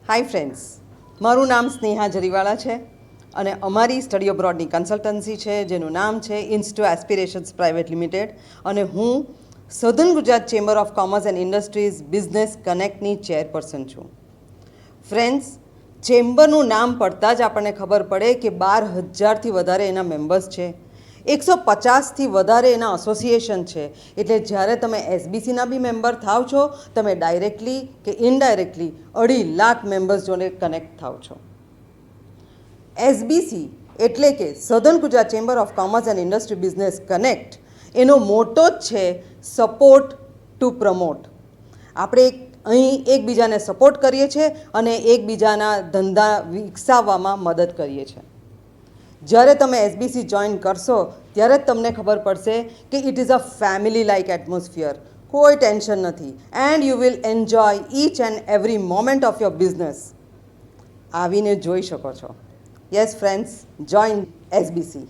Hi friends, મારું નામ સ્નેહા જરીવાલા છે અને અમારી સ્ટડી અબ્રોડની કન્સલ્ટન્સી છે જેનું નામ છે ઇન્સ્ટો એસ્પિરેશન્સ પ્રાઇવેટ લિમિટેડ અને હું southern Gujarat chamber of commerce and industries business કનેક્ટની ચેરપર્સન છું. ફ્રેન્ડ્સ, ચેમ્બરનું નામ પડતાં જ આપણને ખબર પડે કે 12,000થી વધારે એના મેમ્બર્સ છે, 150થી વધારે એના એસોસિએશન છે. એટલે જ્યારે તમે એસબીસીના બી મેમ્બર થાવ છો, તમે ડાયરેક્ટલી કે ઇનડાયરેક્ટલી 2.5 લાખ મેમ્બર્સ જોડે કનેક્ટ થાવ છો. એસબીસી એટલે કે southern Gujarat chamber of commerce and industry business connect, એનો મોટો જ છે સપોર્ટ ટુ પ્રમોટ. આપણે અહીં એકબીજાને સપોર્ટ કરીએ છીએ અને એકબીજાના ધંધા વિકસાવવામાં મદદ કરીએ છીએ. જ્યારે તમે એસબીસી જોઈન કરશો ત્યારે જ તમને ખબર પડશે કે it is a family like atmosphere. કોઈ ટેન્શન નથી and you will enjoy each and every moment of your business. આવીને જોઈ શકો છો. Yes friends, join SBC.